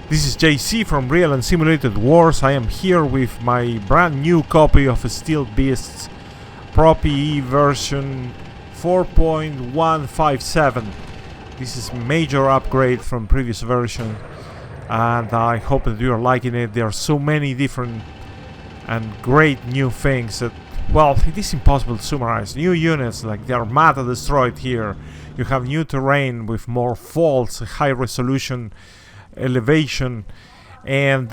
This is JC from Real and Simulated Wars. I am here with my brand new copy of Steel Beasts ProPE version 4.157. This is a major upgrade from previous version, and I hope that you are liking it. There are so many different and great new things that, well, it is impossible to summarize. New units like the Armada destroyed here. You have new terrain with more faults, high resolution elevation, and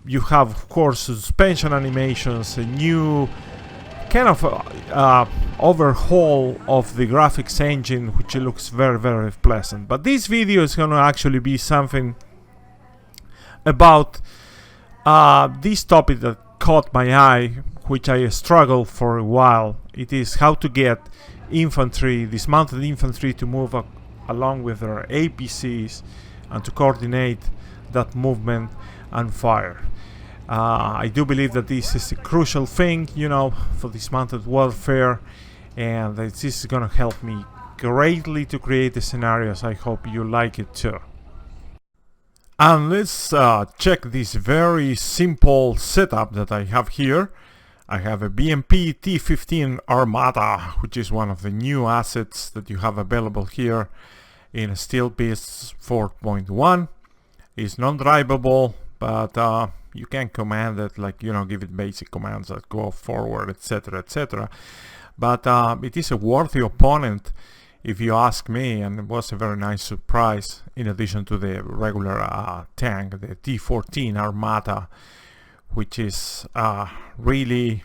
you have, of course, suspension animations, a new kind of overhaul of the graphics engine, which looks very, very pleasant. But this video is going to actually be something about this topic that caught my eye, which I struggled for a while. It is how to get infantry, dismounted infantry, to move along with their APCs and to coordinate that movement and fire. I do believe that this is a crucial thing, you know, for dismounted warfare, and this is going to help me greatly to create the scenarios. I hope you like it too. And let's check this very simple setup that I have here. I have a BMP T-15 Armada, which is one of the new assets that you have available here in Steel Beasts 4.1. It's non-drivable, but you can command it, like, you know, give it basic commands that go forward, etc., etc. But it is a worthy opponent, if you ask me, and it was a very nice surprise in addition to the regular tank, the T-14 Armada, which is really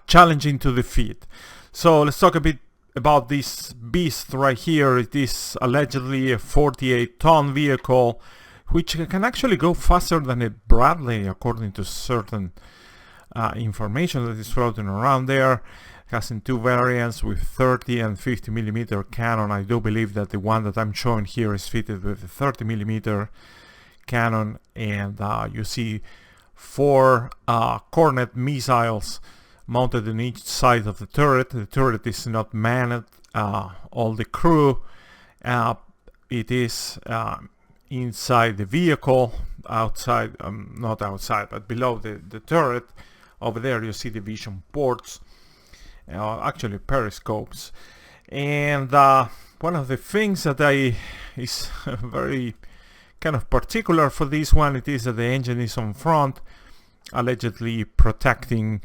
challenging to defeat. So let's talk a bit about this beast right here. It is allegedly a 48-ton vehicle, which can actually go faster than a Bradley, according to certain information that is floating around there. It has in two variants with 30 and 50 millimeter cannon. I do believe that the one that I'm showing here is fitted with a 30 millimeter cannon, and you see 4 Cornet missiles mounted on each side of the turret. The turret is not manned. All the crew, it is inside the vehicle, outside, not outside, but below the turret. Over there you see the vision ports, actually periscopes. And one of the things that is very kind of particular for this one, it is that the engine is on front, allegedly protecting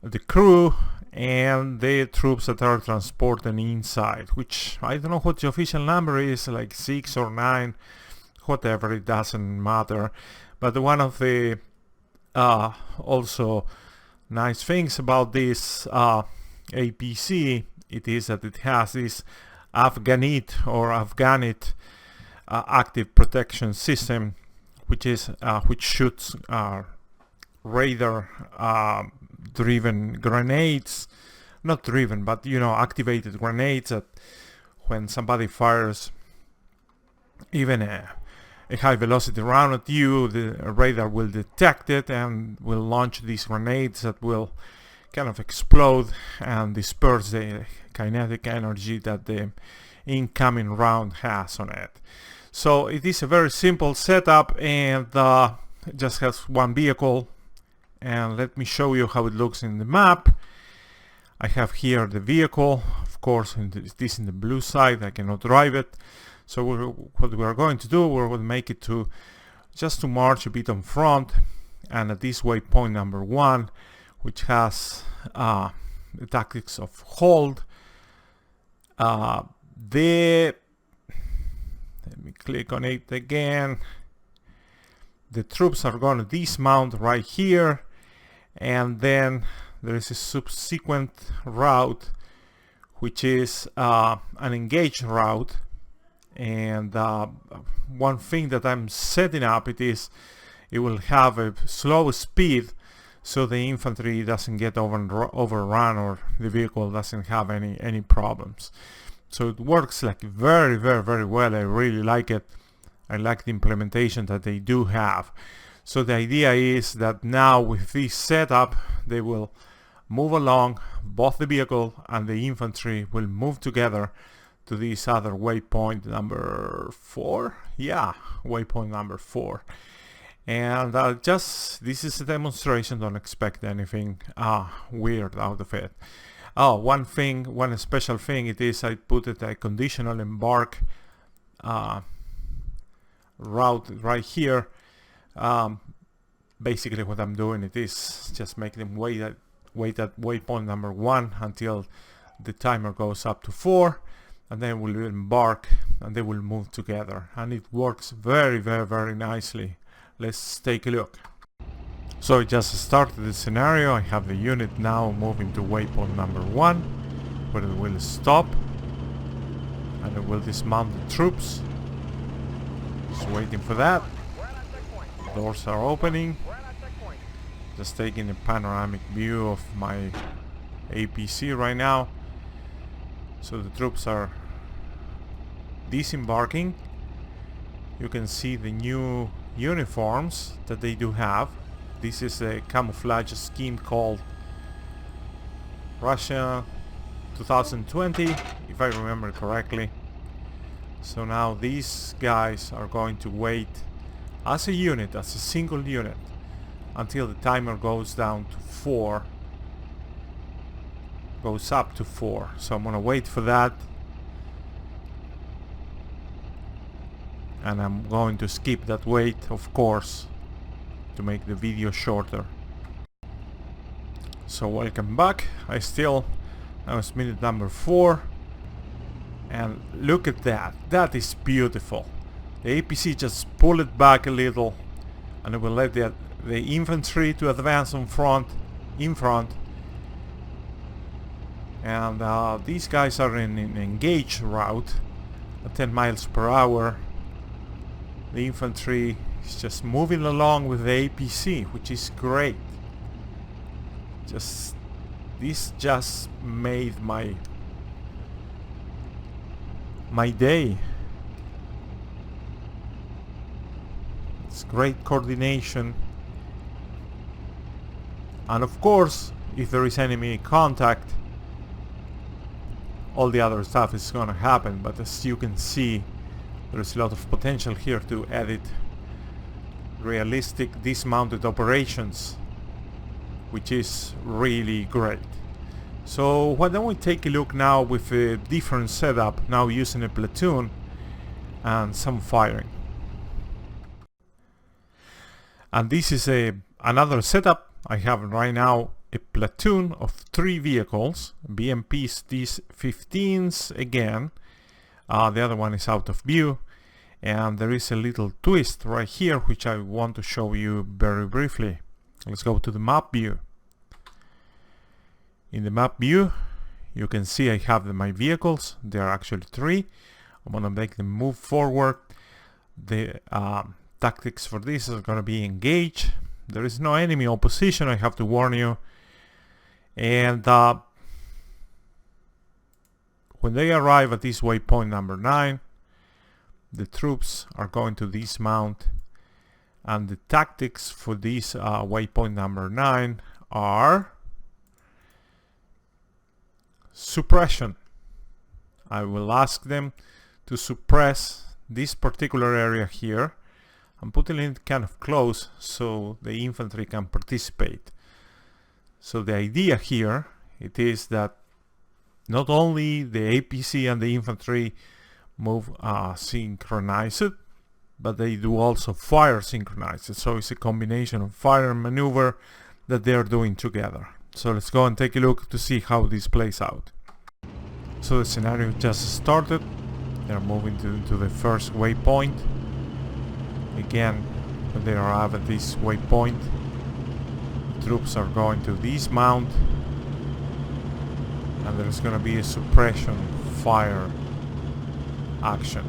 the crew and the troops that are transported inside, which I don't know what the official number is, like 6 or 9, whatever, it doesn't matter. But one of the also nice things about this APC, it is that it has this Afghanit active protection system, which shoots radar driven grenades, not driven, but, you know, activated grenades that when somebody fires even a high velocity round at you, the radar will detect it and will launch these grenades that will kind of explode and disperse the kinetic energy that the incoming round has on it. So it is a very simple setup, and it just has one vehicle. And let me show you how it looks in the map. I have here the vehicle, of course, it is in the blue side. I cannot drive it. So what we are going to do, we're going to make it to just to march a bit on front, and at this waypoint number 1, which has the tactics of hold. Let me click on it again. The troops are going to dismount right here, and then there is a subsequent route, which is an engaged route. And one thing that I'm setting up, it will have a slow speed, so the infantry doesn't get overrun or the vehicle doesn't have any problems. So it works like very, very, very well. I really like it. I like the implementation that they do have. So the idea is that now with this setup, they will move along, both the vehicle and the infantry will move together to this other waypoint number 4. Yeah, waypoint number 4. And this is a demonstration. Don't expect anything weird out of it. Oh, one special thing it is, I put it a conditional embark route right here. Basically what I'm doing it is just make them wait at waypoint number 1 until the timer goes up to 4, and then we'll embark and they will move together, and it works very, very, very nicely. Let's take a look. So I just started the scenario. I have the unit now moving to waypoint number 1, where it will stop and it will dismount the troops. Just waiting for that. Doors are opening. Just taking a panoramic view of my APC right now. So the troops are disembarking. You can see the new uniforms that they do have. This is a camouflage scheme called Russia 2020, if I remember correctly. So now these guys are going to wait as a unit, as a single unit, until the timer goes down to 4, goes up to 4. So I'm gonna wait for that, and I'm going to skip that wait, of course, to make the video shorter. So welcome back. I was minute number 4, and look at that. That is beautiful. The APC just pull it back a little, and it will let the infantry to advance in front, and these guys are in an engaged route at 10 miles per hour. The infantry is just moving along with the APC, which is great. This just made my day. It's great coordination, and of course, if there is enemy contact, all the other stuff is gonna happen. But as you can see, there's a lot of potential here to edit realistic dismounted operations, which is really great. So why don't we take a look now with a different setup, now using a platoon and some firing. And this is another setup. I have right now a platoon of 3 vehicles, BMPs, these 15s again. The other one is out of view, and there is a little twist right here which I want to show you very briefly. Let's go to the map view. In the map view you can see I have my vehicles. There are actually 3. I'm gonna make them move forward. The tactics for this is gonna be engage. There is no enemy opposition, I have to warn you. And when they arrive at this waypoint number 9, the troops are going to dismount, and the tactics for this waypoint number 9 are suppression. I will ask them to suppress this particular area here. I'm putting it kind of close so the infantry can participate. So the idea here it is that not only the APC and the infantry move synchronized, but they do also fire synchronized. So it's a combination of fire and maneuver that they are doing together. So let's go and take a look to see how this plays out. So the scenario just started. They're moving to the first waypoint. Again, when they arrive at this waypoint, the troops are going to dismount, and there's going to be a suppression fire action.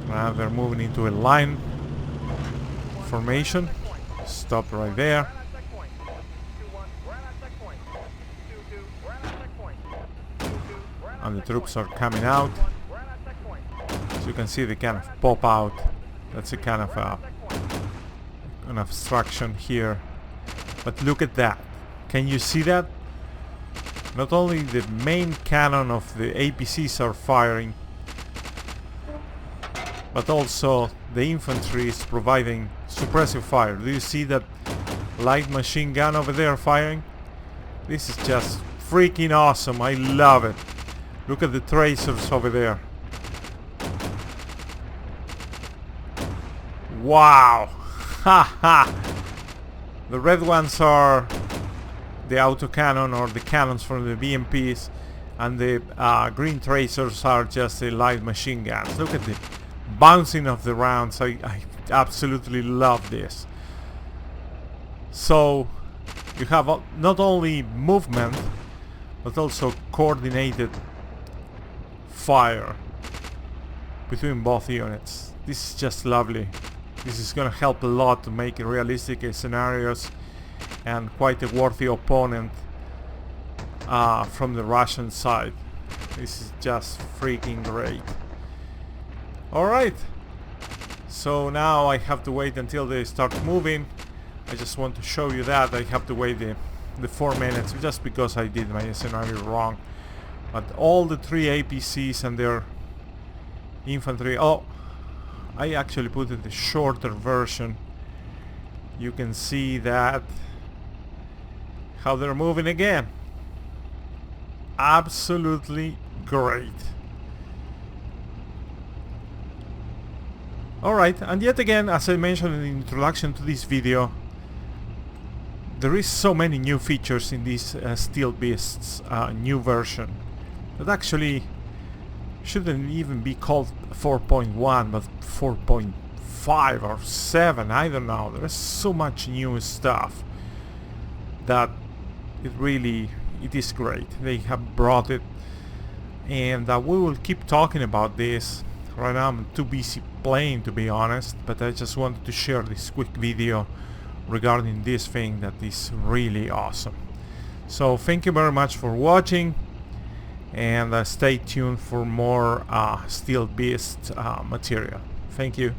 Now they're moving into a line formation. Stop right there. And the troops are coming out. So you can see they kind of pop out. That's a kind of an obstruction here. But look at that. Can you see that? Not only the main cannon of the APCs are firing, but also the infantry is providing suppressive fire. Do you see that light machine gun over there firing? This is just freaking awesome. I love it. Look at the tracers over there. Wow. Haha. The red ones are the autocannon or the cannons from the BMPs, and the green tracers are just the light machine guns. Look at the bouncing of the rounds. I absolutely love this. So you have not only movement but also coordinated fire between both units. This is just lovely. This is gonna help a lot to make realistic scenarios and quite a worthy opponent from the Russian side. This is just freaking great. Alright, so now I have to wait until they start moving. I just want to show you that I have to wait the 4 minutes just because I did my scenario wrong. But all the 3 APCs and their infantry, oh, I actually put it the shorter version. You can see that how they're moving again. Absolutely great. Alright, and yet again, as I mentioned in the introduction to this video, there is so many new features in this Steel Beast's new version that actually shouldn't even be called 4.1 but 4.5 or 7, I don't know. There's so much new stuff that it is great. They have brought it, and we will keep talking about this. Right now I'm too busy playing, to be honest, but I just wanted to share this quick video regarding this thing that is really awesome. So thank you very much for watching, and stay tuned for more Steel Beast material. Thank you.